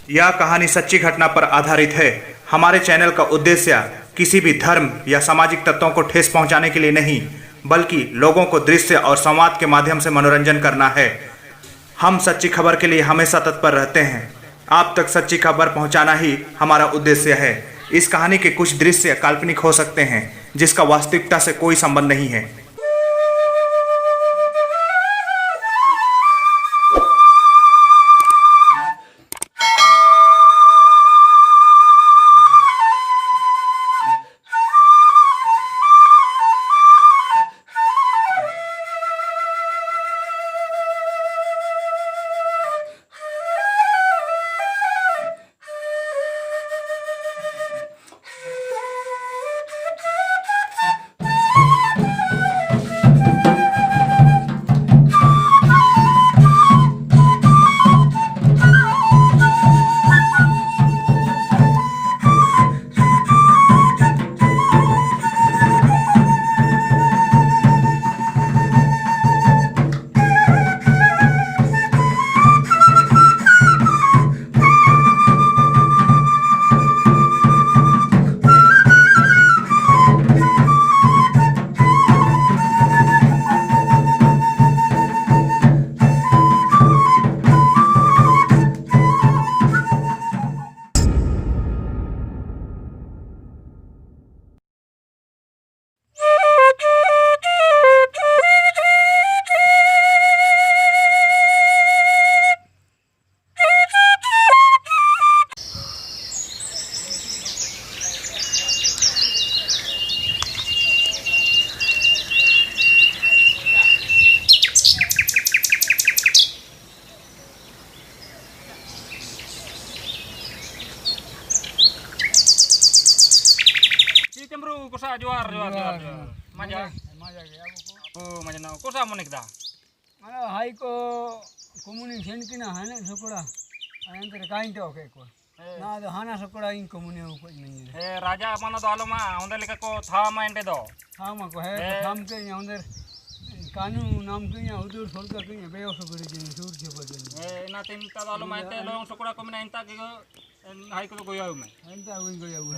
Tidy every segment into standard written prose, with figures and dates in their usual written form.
यह कहानी सच्ची घटना पर आधारित है। हमारे चैनल का उद्देश्य किसी भी धर्म या सामाजिक तत्वों को ठेस पहुंचाने के लिए नहीं, बल्कि लोगों को दृश्य और संवाद के माध्यम से मनोरंजन करना है। हम सच्ची खबर के लिए हमेशा तत्पर रहते हैं। आप तक सच्ची खबर पहुंचाना ही हमारा उद्देश्य है। इस कहानी के कुछ दृश्य काल्पनिक हो सकते हैं, जिसका वास्तविकता से कोई संबंध नहीं है। Cemburu kusa juar maja maja na kusa monik da high को कम्युनी सेन की ना है ना सकोड़ा अंतर काइन तो ओके को ना तो हाना सकोड़ा इन कम्युनी ऊपर नहीं है हे राजा मानो तो आलो मा उंदे लेका को था मा एंटे दो हाँ मा को है थाम के यहाँ अंदर कानून नाम के यहाँ उधर सोल का के यहाँ बेयों सकोड़े जिन्हें सूर के बदले हे ना तीन ता आलो मा एंटे लोग सकोड़ा को मिना इंता के हाई को तो गोया में अंतर वही गया वो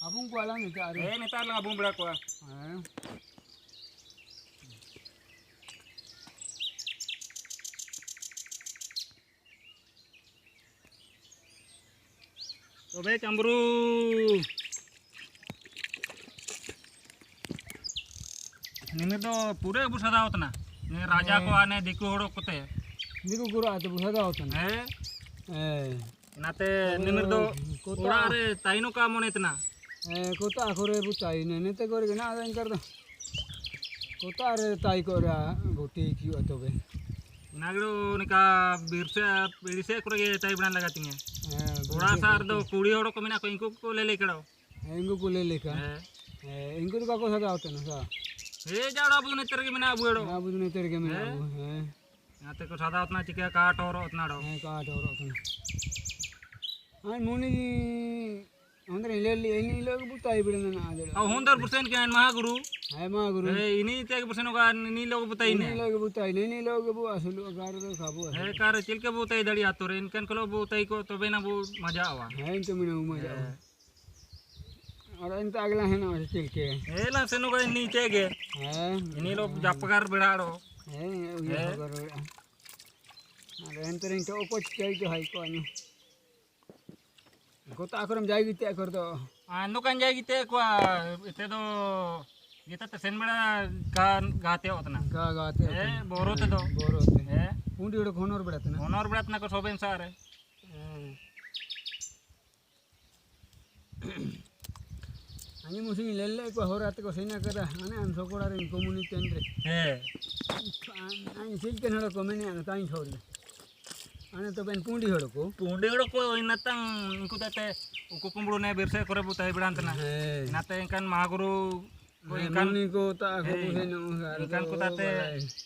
अबुं को आला नहीं तारे हे नेता लगा बूम बड़ा को तो बे चंबरू निमे तो पूरे बुसादा होता ना ने राजा को आने दिकु होड़ो कोते दिकु गुरु आते बुसादा होता ना नाते निमे तो कोड़ा रे ताइनो का मोने इतना कोता आखोरे बुताई ने नेते करे के ना आदन कर दो कोता रे ताई को रा गोटी क्यों तो बे नागड़ो निका बिरसे बिरसे करे ताई बना लगाती हैं थोड़ा सा दो कुड़ी होड़ो को मिना को इनको को ले लेकड़ो इनको को ले लेका इनको तो का सदा होता ना सा ए जाड़ा बुने नेतर के मिना बुएड़ो ना बुने नेतर के मिना है यहां ते को सदा उतना चिके काट और उतना डो काट और उतना हां मुनि अंदर ले इन लोग बुताई बिड़न ना आदे अब होंदर परसेंट के महागुरु है महागुरु इनी ते परसेंट का नी लोग बुताई ने लोग बुताई नहीं लोग बु असलु अगार तो खाबो है कार चिलके बुताई दड़ी आतो रे इनकन को बुताई को तो बेना बु मजा आवा है तो मिना मजा और इन अगला है ना चिलके है ना सेनो का नीचे गे है इनी लोग जपकार बिड़ाड़ो है ये करो अरे अंतर इन तो कुछ चाहिए तो हाई को अनु को ताकरम जाएगी ते कर दो आनो कान जाएगी ते को इते तो ये तो सेन बड़ा गाते होतना गाते है बोरोते दो बोरोते है पुंडी उड़ खोनोर बड़ाते ना होनोर बड़ातना को सोबेन सारे अनि मुसी ले को होराते को सेना करा अने अन सोकोड़ा रे कम्युनिटी अंदर है अनि सिल के नड़ो को मैंने अन काई छोड़ अने तो बेन पुंडी होड़ को इनतंग इनको तते उको कुंबड़ो ने बिरसे करे बुताई बिड़ांतना नाते इनकन महागुरु को इनकन को ता को बुसे न इनकन को ताते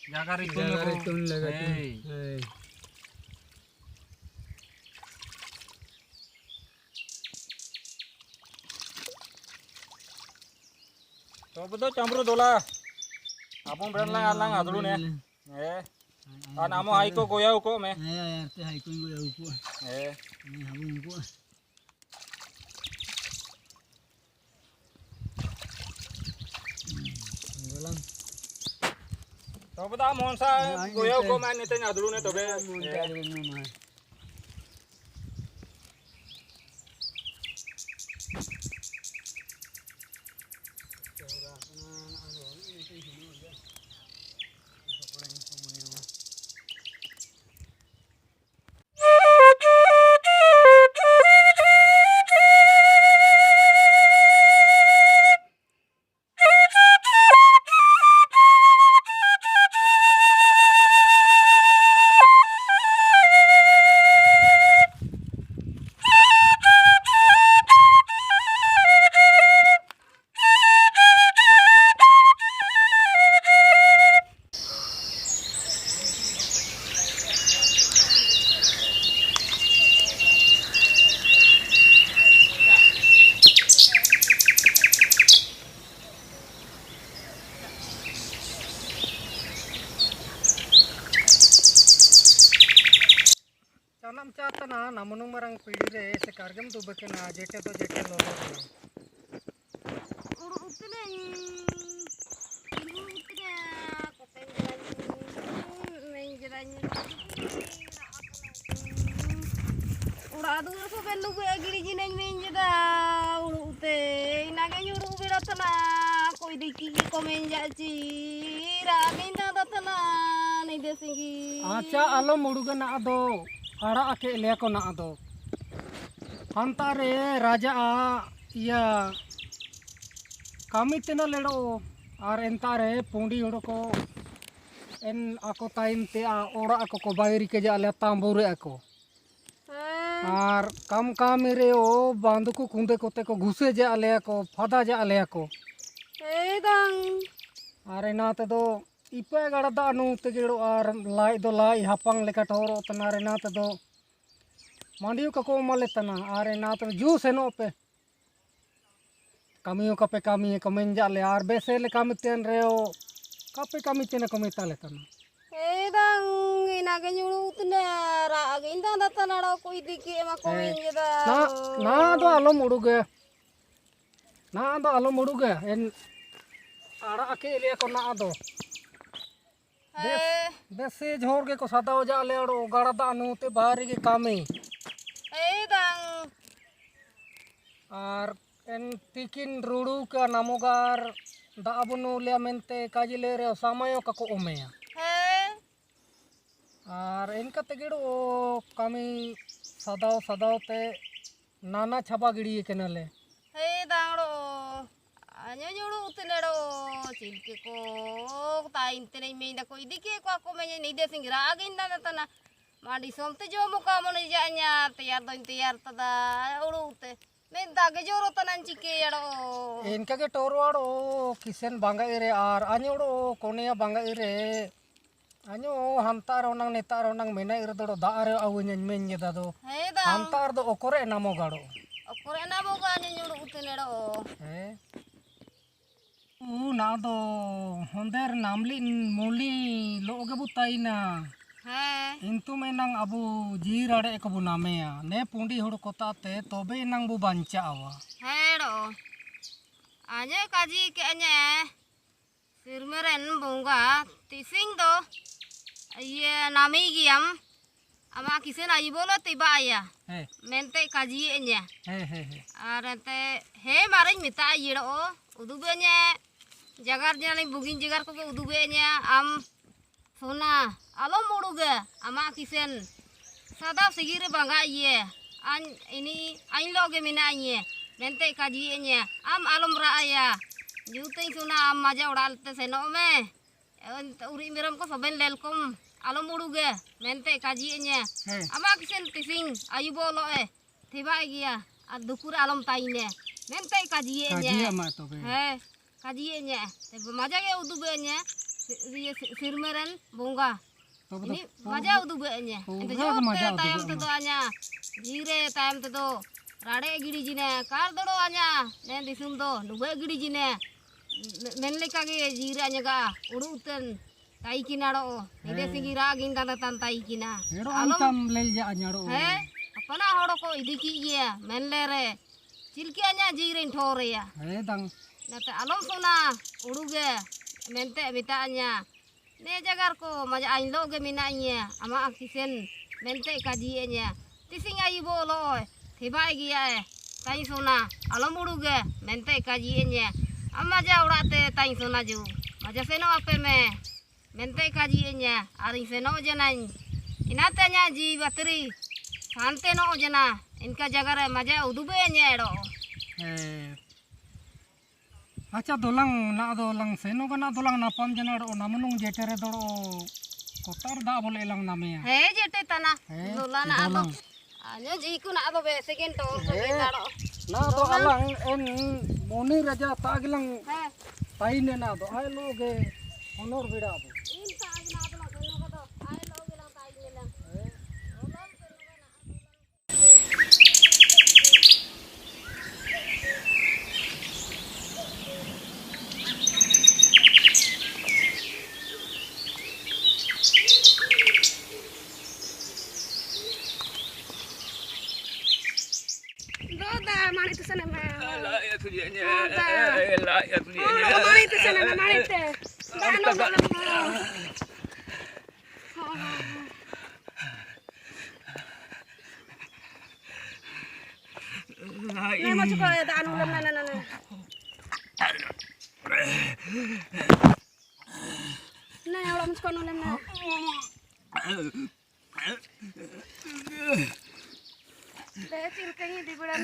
जागा रितुन लगाते तो बदो चंबरू दोला आपन बिड़न ला आदलू ने ए Namo hai ko goyau ko me. te hai ko gue au ko ni habum ko golang तो बता मोहन सा गोयau ko मैं नेते नादरू ने तबे mun ta ru ma Canam catana namunung marang pidire se kargam tu bekena jete to jete lolo udah tuh aku belu gue gini gini menjeda urute naga nyuruh bela tanah koi diki komen jaci raminda datana nih desingi acha alo muduga na ado ara ake le ko na ado hantare raja a iya kami tena ledo ar entare pundi udo ko en ako time te a ora ako ko bairi ke ja le tambure ako আর কাম কামেরে ও বান্ধকু কুঁদে কোতে কো ঘুষে যে আলে কো ফাদা যে আলে কো dang আরে না তে দো ইপে গাড়া দা নু তে গেড়ো আর লাই দো লাই হাপাং লেকা ঠোরো তনারে না তে দো মান্ডিও কা কো মালে तना আরে না তে জু সেনো पे কামিও কাপে কামি কমেন জালে আর বেসে লে কামিতেন রেও কাপে কামিতেন কমিতালে तना dang naga nyuruh tene raginda datana ro koi diki emang komen jeda ना दो आलो मुडुगे ना दो आलो मुडुगे एन आड़ा आके ले को ना दो बेसे झोर के को सदा हो जा ले ओडो गाड़ा दा नु ते बाहरी के कामे dang आर एन तिकिन रुडू का नामोगार दा अबनु ले मेंते काजिले रे सामयो का को ओमेया आर इनका तेगिड़ो कामी सदाव सदाव ते नाना छाबा गिड़ी केनले dang ro anyo nyuruh tene ro cilke ko tain tene menda koi diki ko aku menye ni desing raginda datana madi somte jo muka mone janya tiar tada urute menda ge joro tanan cike yado इनका के टोरवाड़ो किसन बांगा इरे are अन्योड़ो कोनिया बांगा इरे अन्यो हमतार ओनंग नेतार ओनंग मेना इरे दो दारे आवुन्यन मेन्य दादो dang हमतार दो ओकोरे नामो गाड़ो okore na boga anyo nyuruh tene ro उ ना दो होंदेर नामली मोली लोगे बुताइना इंतु मेनंग अबु जीराड़े को बु नामेया ने पुंडी हुड़ कोताते तोबे नंग बु बांचावा ro anyo kaji ke anya sirmeren bunga tising do ye nami giam ama kisen ayi bolo tiba ya hey mente kaji enya hey arente he maring mita ayi ro udubenya jagar jani bugin jagar ko udubenya am sona alo muruga ama kisen sada sigire bangga ye an ini ain loge mina ye mente kaji enya am alom raaya juting sona am maja ural te seno me uri miram ko soben lelkom alom muruga mente kaji enya hey ama kisen tising ayu bolo tiba gia adukur alom taine mente kaji enya काजिया मा तोबे kaji enya maja ge udubenya sirmeran bunga तोबे ini maja udubenya ente Pura jo maja time udubenya. te anya jire time te do rade gidi jine kar do anya nen disum do nube gidi jine men leka ge jire anya ga uruten ताई किनारो इधे सिंगिरा गिंदा दतन ताई किना हेड़ो अंतम ले जा न्याड़ो है अपना होड़ो को इदी की ये मेनले रे चिलके nya jirin thore ya हे दंग nate alom sona uruge mente mitanya ne jagar ko maja ain loge minanya ama akisen mente kajienya tisinga ibo loy thibai gia tai sona alom uruge mente kajienya ama ja urate tai sona ju maja seno ape me mente kajienya ari seno janan inatanya ji batri sante no jana इनका जगह रे मजा उदुबे न्याड़ो अच्छा दोलंग ना दोलंग सेनो गना दोलंग नापम जनाड़ो नामनुंग जेटेरे दोड़ो कोतार दा बोले लंग नामे हे जेटे तना दोलाना आदो आने जी को ना आदो बे सेकेंड तो बेटाड़ो ना दो अलंग एन मोनी राजा तागलंग ताई ने ना दो आय लोगे होनोर बिड़ा बो इन ताग ना तो कोनो को तो आय लोगे ला ताई ने lung Mani tu sana ma. Lah ya tu dia nya. Oh, Lah ya tu dia nya. mani tu sana ma mani tu. Dano dano. Ni mau cuba dano lem na. Nah, orang mau cuba lem na. Deh cilkanya di bulan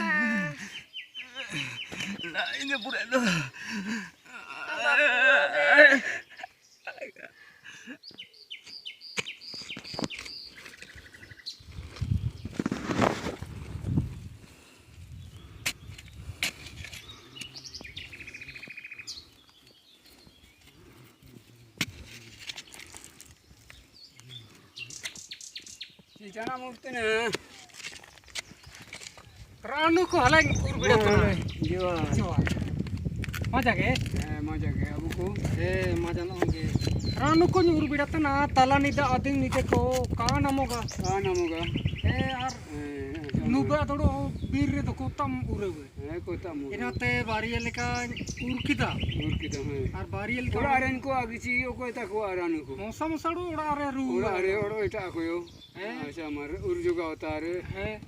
Lah ini budak tu. Si jangan mukti na. Ranu को हलांग उर बिड़ा तना Jiwa. जोआ मजा के Maju ke abu ko. ए मजा न होगे रानू को उर बिड़ा तना ताला निदा आदिम निते को का नामोगा Namuga. ए यार नुबा थोड़ो बीर रे तो कोतम उरे हुए Kota mu. इनाते बारियल का उर किदा Ur kita hai. और बारियल का Ora aren ko agisi ko eta ko aranu ko. मौसम सड़ो उड़ा रे रू Ora are oro eta ko yo. Acha mar ur juga utare है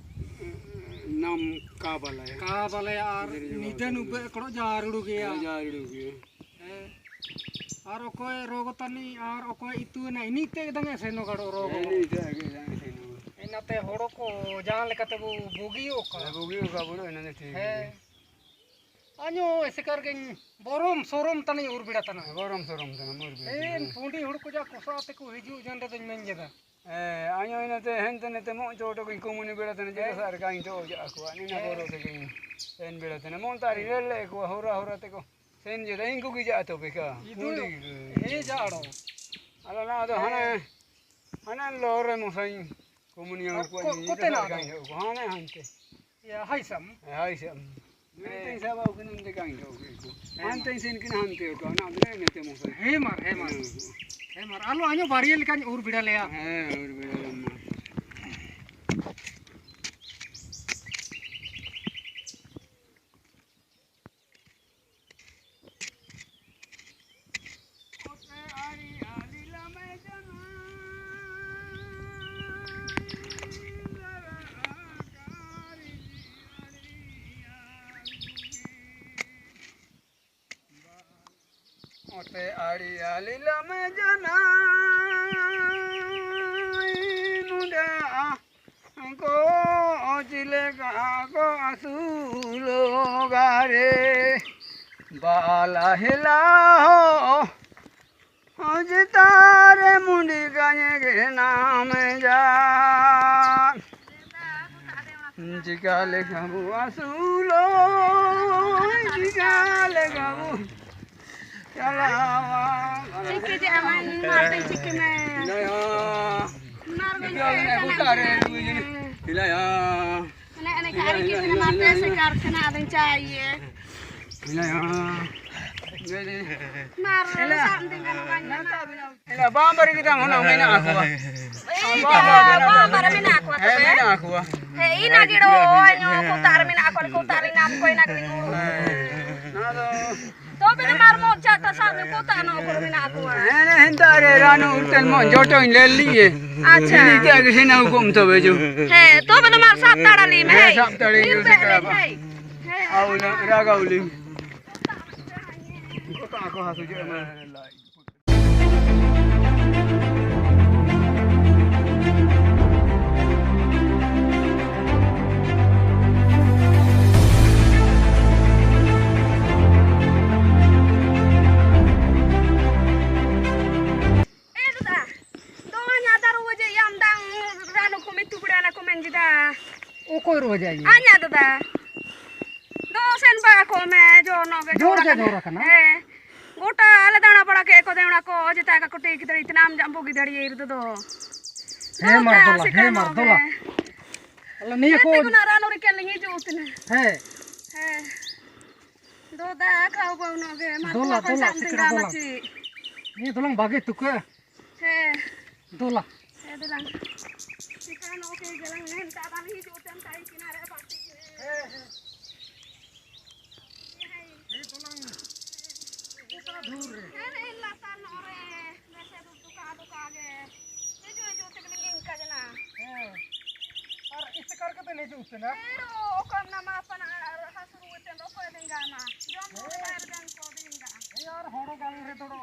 nam ka bala hai. का वाले यार निते नुबे कड़ो जारुड़ू गया Jaru ke. और कोई रोगतनी और कोई इतु ना इनीते दंगे सेनो गड़ो रोग Ini ita ke jang sinu. इनाते होड़ो को जान लेकते वो बोगियो का Abu ko ka bolo ina ne thi. है अन्यो ऐसे करके बोरम सोरम तनी उर बिड़ा तना Gorom sorom tana mur be. एन पुंडी हुड़ को जा कोसाते को हिजु जंदे तो मेन जदा Anyo ina te hente ne te mo choto ko komuni bela tana jega sar ka into ja ko ani na boro te kin. En bela tana mon tari lele ko hora te ko. Sen je rein ko ki ja to be ka. इदु हे जाड़ो Ala na to hana lore mo sai komuni ang ko ni. Kote na ka into ko hana hante. या हाइसम Ai sam. Ne sa ba ko nin de ka into ko. Hante sen kin hante ko na dre ne te mo sai. हे मार आलो अन्यो बारियल का उर बिड़ा ले आ Ur bela lamma. Ote ari alila me jana nuda ko chile ka ko asulo gare bala hila ho jitare mundi ganye ge naam ja jikale gabu asulo jikale gabu Cikki di aman mati cikki me. Nar Ane kari kita mati sekar kena ada cahaya. Mar something kan kanya. Ila bambar kita ngono mena aku. Bambar mena aku He mena aku. He ina gido anyo kutar mena aku kutar ina ko ina gido. Nado. To bina mar mo chata sa kutar no ko mena aku. Ene hentare ranu urtel mon joto in lelliye. Acha. Ini dia ke sini hukum tu baju. He to bina mar sap tadali me. He sap tadali yo sekarang. He. Aula raga ulim. Kota aku hasu je mana. कोई रो जाइए Anya dada. Do sen ba ko me jo no ge जोर के जोर रखना गोटा आले दाना पड़ा के को देवना को जिता का कुटी की तरह इतना हम जंबो की धड़ी इर दो हे मार दोला अल्लाह नहीं को को ना रानो रे के लिंगी जो उतने है है दो दा खाओ को no ge मार दोला को दोला समथिंग सिकरा दोला मची ये दोलंग भागे तुके है दोला है दिlang सिकरा नो के गलंग ने ता दा नहीं जो उतन ताई किनारे पाटी है ये दोलंग इतना दूर रे है ला ता नो रे वैसे दुका गे ये जो ते लिंगी का जना और इस करके तो ले जाते ना Pero kung nama pa na hasurutin ro pwedeng gama. Diyan mo rin dan ko dinga. यार होड़ो गाल रे तोड़ो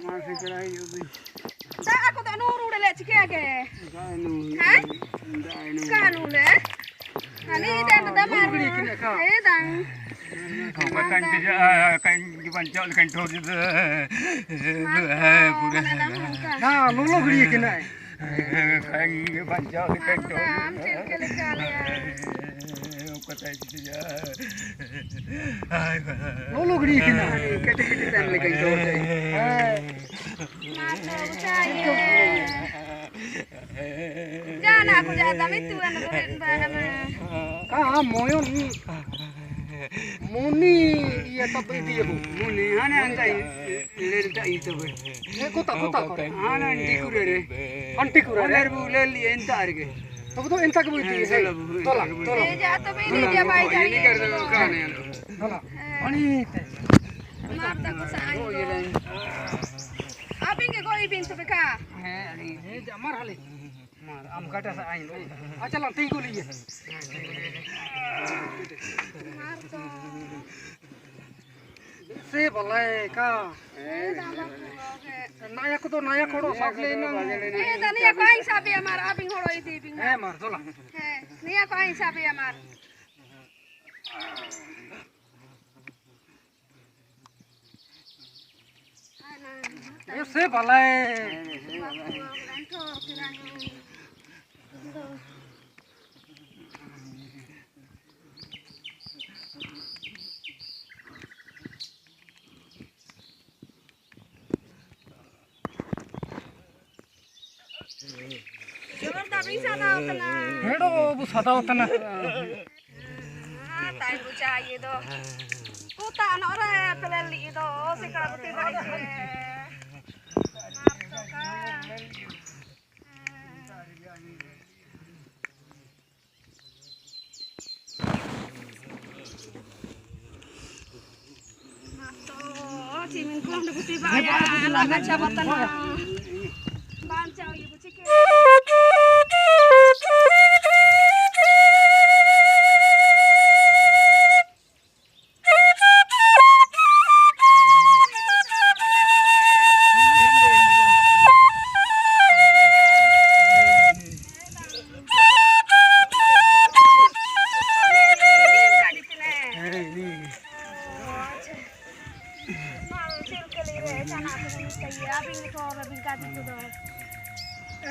Masih kerai yo bi. Da ako da nuru le chike age. Kanu. Ha? Danu. Kanu le. Ani dan da mar. Eh dan. Kan kerja kan dibancok kan thor itu. Pura. ना लोलो गड़ी के ना Kan dibancok kan thor. Am chilke le kale. Kata itu ya. लोलो गड़ी के ना Kete-kete tan le kan thor. Mar to chahiye. Jana ako jada mitu an gurin ba na. कहाँ मोयन मुनी ये तब दिए बु Muni hana antai lelta itu ber. ये कोता कोता करे Hana dikurere. अंटी कुरा रे Oler bu leli entar ke. तब तो इनता के बुद्धि है तोला तोला Eh ja to be ni dia bai Ini dari. kerja kan ya. तोला अनि Mar ta ko sa ayo. Abing ke koi bin to ka. ये जमर हाले Mar am kata sa ain. अच्छा ला तीन को लिए Mar to. से भलाई का Eh da ba ko ge. नया को तो नया कोड़ो सब ले ना Eh da niya ko ay sabi amar abing holo iti bing. है मार तोला Eh niya ko ay sabi amar. Ana. ये से भलाई Rantor kiranya. Jangan tak bisa tahu tenang. हेड़ो वो सदा होता ना Ah, tayo bucay ito. Puta, ano ora peleli ito. Si karabuti balik ke. Marto ka. Marto, cimin ko ang nabuti ba ya? Lagat siya matanong. Bancaw, ibu cike.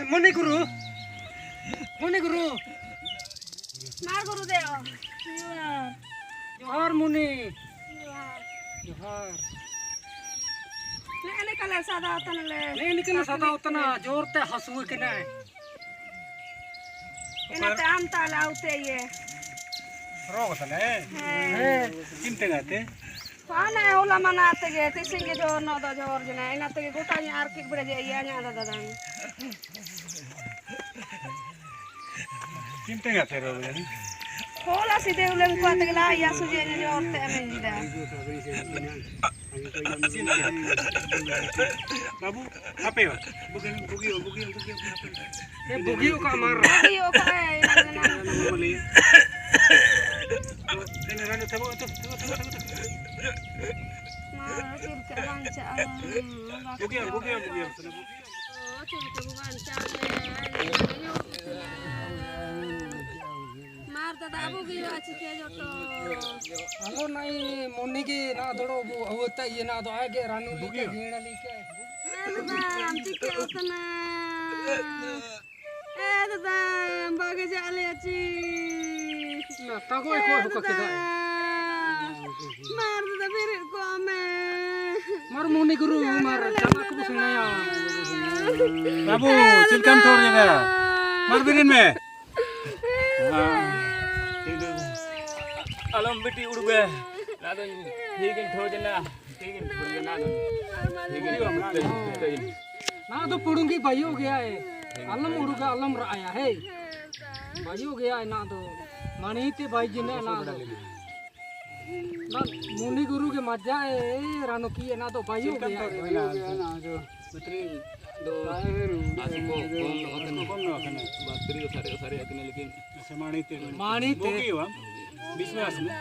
मुनि गुरु Mar guru deo. जोहार मुनि Iya. जोहार Ini kalau sada tanle. नहीं निकल सदा होता ना जोर ते हंसुए के ना इनाते हम ताले आउते ये रोग था ने चिंते गाते पाने होला मनाते गे तिसिंगे जोर न दो जोर जने इनाते के गोटा नी आर्किक बड़े जे या न्या दादा दान चिंते गाते रोग जानी होला सीधे उलन को आते ला या सुजे ने जोर ते में जिदा बाबू apa ya bukan bugi Bugio का मार बुगियो का beli ini rano tabo tuh मार फिर के बांचा bugi फिर के बांचा मार दादा बुगियो आछि के जोटो अलो नहीं मोनी की ना दड़ो वो होता ये ना दो आगे रानू लेके घेड़ा लेके दादा हम ठीक है उतना दादा बागे जाले आछि ना ताको एको होका के दा मार दादा फिर को मैं मार मोनी गुरु मार चना को सुनाया babu cilkam thor ya mar binin me alam beti udu be nado higin thojana higin thojana nado higin ना तो पुड़ूंगी भाई हो गया है अलम उड़ूगा अलम आया है भाई हो गया है ना तो मानी ते भाई जी ने ना तो ना मुनि गुरु के मजा है रानो की है ना तो भाई हो गया है ना जो betri do asiko kom no kana bateri sare akne lekin मानी ते बुगी हुआ विश्वास में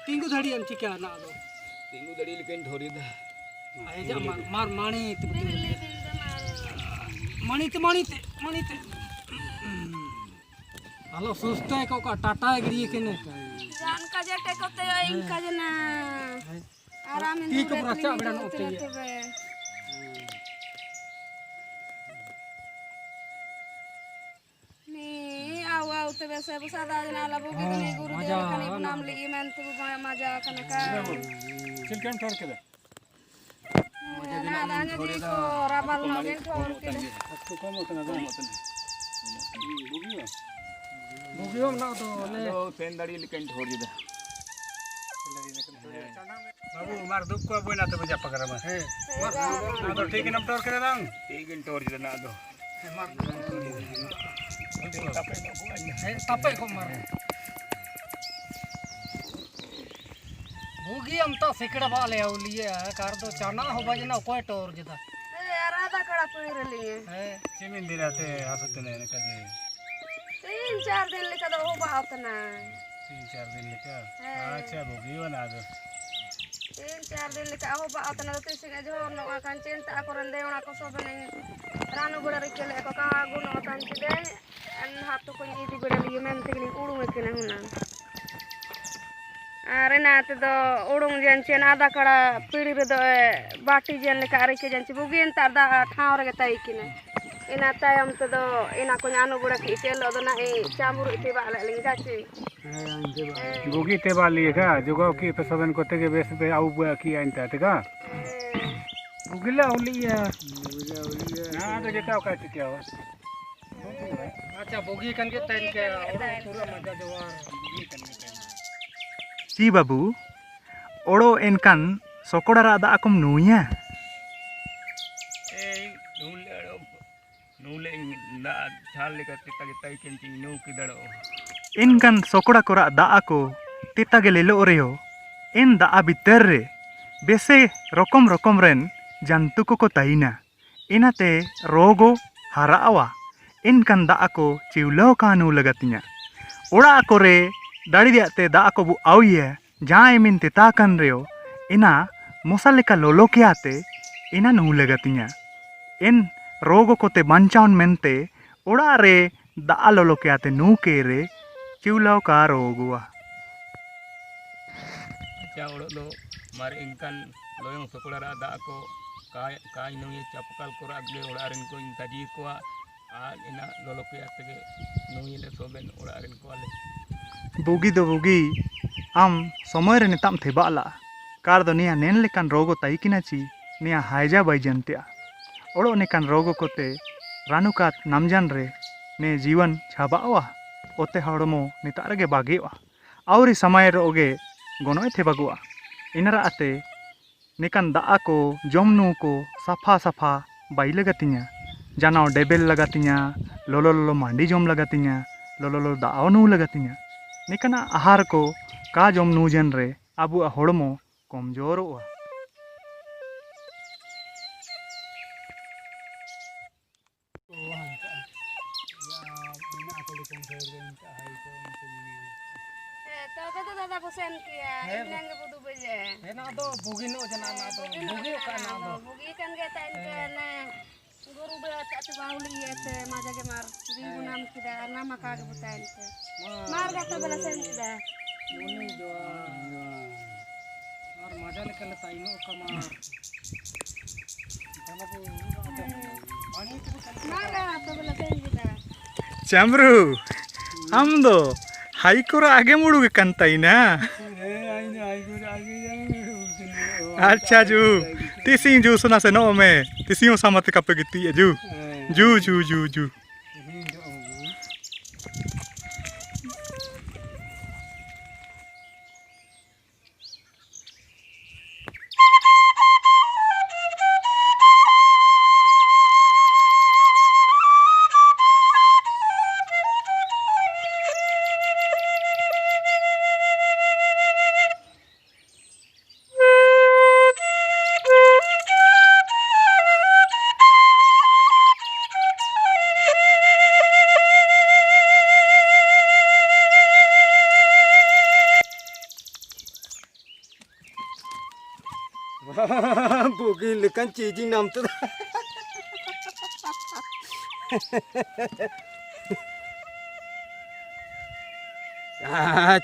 तीनगो धड़ी अंची क्या ना दो tingu dari lekin thori da आए जा मार मानी ते मानी ते हेलो सुस्ता है का टाटा गिरी के ने जान का जटे कोते इनका जना आराम की को रचा बड़ा होते नी आव आव ते वैसे बसादा जना ला बुगी कनी गुरु देव कनी नाम ली मैं तो मजा कनका चिलकम थोर के ना दाने दी को राबल नगे ठोर के तो कम होता ना बुगी बुगियो ना तो ले do sen dari lekin thori da बाबू मार दुख को बोना तो बजा पकड़ा में है ना तो ठीक नम टोर करे रंग higin thori da nado तापे को मार बुगी हम तो सिकड़ा वाले औलिए है कर दो चाना हो बजना कोई टोर जदा ए राधा कड़ा पीर लिए है चिमिन दिराते हासुत ने कजे 3-4 दिन लेकर हो बात ना 3-4 दिन लेकर अच्छा बुगी बना दो 3-4 दिन लेकर हो बात ना तो इसे जो न akan cinta aku rendeng aku sobening ranu gura rikele ko ka guno tan cide an hatu ko idi gura li men tigni urung ekene hunan are na te do urung jen chen ada kara pidi re do bati jen le kare ke jen bugin tar da ठाव रे tai kine ina tayam te do ina ko anu gura ki telo do na e chamuru ite ba la ling jachi बुगी ते वाली का जुगो की पेसबन कोते के base पे आउ की आनता ते का बुगिला औलिया ना तो जेका का क्या हो अच्छा बुगी कन के तैन के पूरा मजा जवार ची बाबू ओड़ो एनकान सोकोड़ा दा आकुम नुया nule na thal lekat kita tai kencing nu kidaro एनकान सोकोड़ा कोरा दा ako tita ge lelo oreo en da abiterre bese rokom rokom ren jantu ko taina inate rogo harawa एनकान da ako ciulau kanu lagatinya ora akore dari dia te da ako bu auye jai min titakan reo ina mosaleka lolo kiate ina nu lagatinya en rogo kote banchaun mente ora re da lolo kiate nu kere ciulau ka rogua acha odo do mar ingkan loyong sokora da ako kai no ye chapkal kora age ora ren ko intaji ko ina lolo ke atege no ile soben ora ren ko ale bugi do bugi am somoy re nitam thebala kar do nia nen lekan rogo taikina chi nia haija bai jantia odo ne kan rogo kote रानुकात नामजान रे ने जीवन छाबावा ओते हड़मो नितार गे बागेवा आवरी समय रोगे गनोय थे bagua इनरा आते निकान दाआ को जमनू को सफा सफा बाई लगातिया जानाव डेबेल लगातिया लोलो लोलो मांडी जम लगातिया लोलो लोलो दाआ नू लगातिया निकाना आहार को का जम नू जन रे आबुआ हड़मो कमजोरोआ तो दादा को सेन किया इनंग बुदु बजे एना दो बुगिनो जना ना दो बुगियो का ना दो बुगी kan ge tain ke ne guru be tak bauli ye maja ge mar bibu nam kida nama ka ge butain ke mar ga to bala sen kida उन्हीं जो और मजा निकल ताइनो Kumar mar ga to bala sen kida चामरू हम दो high कोरा आगे मुड़ुगे कंताई ना अच्छा जू तिसी जू सुना से नो में तिसियों सामत कप गिती है जू जू जू जू जू बुगी लेकिन चीजी नाम तो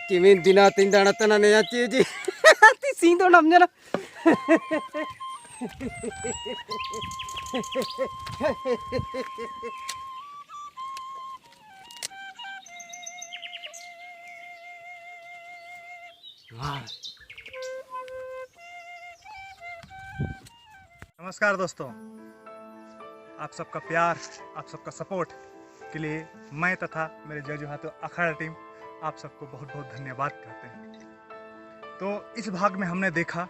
चिमिन दिना तीन दाना तना नया चीजी ती सिंदो नाम जना नमस्कार दोस्तों, आप सबका प्यार, आप सबका सपोर्ट के लिए मैं तथा मेरे जज हाथों अखाड़ा टीम आप सबको बहुत बहुत धन्यवाद कहते हैं। तो इस भाग में हमने देखा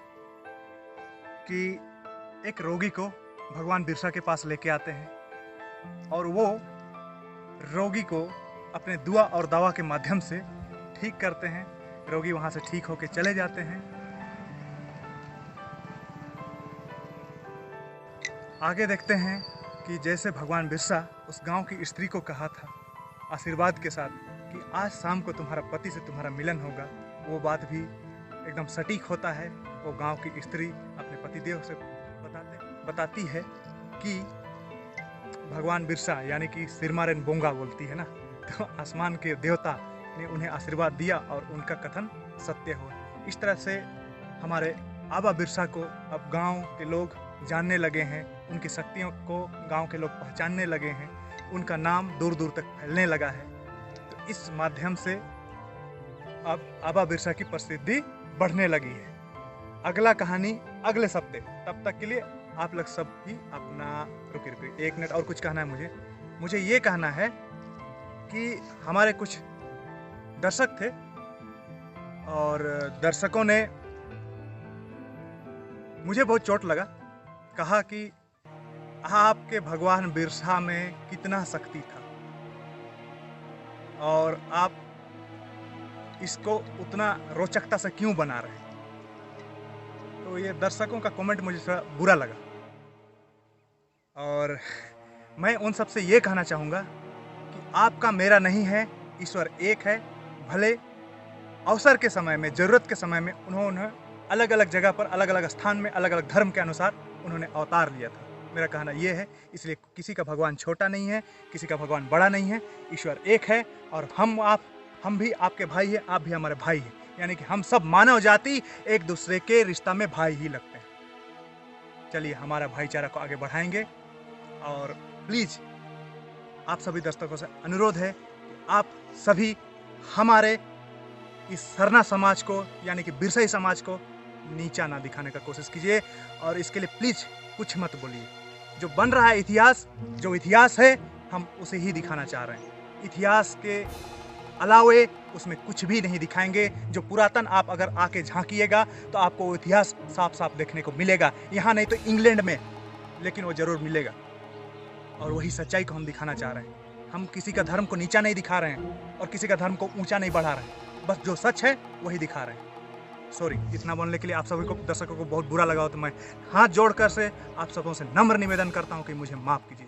कि एक रोगी को भगवान बिरसा के पास लेके आते हैं और वो रोगी को अपने दुआ और दवा के माध्यम से ठीक करते हैं। रोगी वहाँ से ठीक होके चले जाते हैं। आगे देखते हैं कि जैसे भगवान बिरसा उस गांव की स्त्री को कहा था आशीर्वाद के साथ कि आज शाम को तुम्हारा पति से तुम्हारा मिलन होगा, वो बात भी एकदम सटीक होता है। वो गांव की स्त्री अपने पतिदेव से बताती है कि भगवान बिरसा यानी कि सिरमारेन बोंगा बोलती है ना, तो आसमान के देवता ने उन्हें आशीर्वाद दिया और उनका कथन सत्य हुआ। इस तरह से हमारे आबा बिरसा को अब गांव के लोग जानने लगे हैं, उनकी शक्तियों को गांव के लोग पहचानने लगे हैं, उनका नाम दूर दूर तक फैलने लगा है। तो इस माध्यम से अब आबा बिरसा की प्रसिद्धि बढ़ने लगी है। अगला कहानी अगले सप्ताह, तब तक के लिए आप लोग सब भी अपना रुके 1 मिनट और कुछ कहना है मुझे ये कहना है कि हमारे कुछ दर्शक थे और दर्शकों ने मुझे बहुत चोट लगा, कहा कि आपके भगवान बिरसा में कितना शक्ति था और आप इसको उतना रोचकता से क्यों बना रहे हैं। तो ये दर्शकों का कमेंट मुझे थोड़ा बुरा लगा और मैं उन सब से ये कहना चाहूँगा कि आपका मेरा नहीं है, ईश्वर एक है। भले अवसर के समय में, ज़रूरत के समय में उन्होंने अलग अलग जगह पर, अलग अलग स्थान में, अलग अलग धर्म के अनुसार उन्होंने अवतार लिया था। मेरा कहना ये है, इसलिए किसी का भगवान छोटा नहीं है, किसी का भगवान बड़ा नहीं है, ईश्वर एक है और हम भी आपके भाई हैं, आप भी हमारे भाई हैं। यानी कि हम सब मानव जाति एक दूसरे के रिश्ता में भाई ही लगते हैं। चलिए हमारा भाईचारा को आगे बढ़ाएंगे और प्लीज़ आप सभी दर्शकों से अनुरोध है कि आप सभी हमारे इस सरना समाज को यानी कि बिरसाई समाज को नीचा ना दिखाने का कोशिश कीजिए और इसके लिए प्लीज़ कुछ मत बोलिए। जो बन रहा है इतिहास, जो इतिहास है, हम उसे ही दिखाना चाह रहे हैं। इतिहास के अलावे उसमें कुछ भी नहीं दिखाएंगे। जो पुरातन आप अगर आके झांकिएगा तो आपको वो इतिहास साफ साफ देखने को मिलेगा, यहाँ नहीं तो इंग्लैंड में, लेकिन वो जरूर मिलेगा। और वही सच्चाई को हम दिखाना चाह रहे हैं। हम किसी का धर्म को नीचा नहीं दिखा रहे हैं और किसी का धर्म को ऊंचा नहीं बढ़ा रहे हैं, बस जो सच है वही दिखा रहे हैं। सॉरी, इतना बोलने के लिए आप सभी को, दर्शकों को बहुत बुरा लगा हो तो मैं हाथ जोड़कर से आप सबों से नम्र निवेदन करता हूँ कि मुझे माफ़ कीजिए।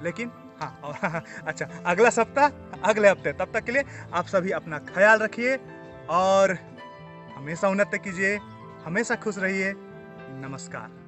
लेकिन हाँ, और अच्छा, अगला सप्ताह अगले हफ्ते, तब तक के लिए आप सभी अपना ख्याल रखिए और हमेशा उन्नति कीजिए, हमेशा खुश रहिए। नमस्कार।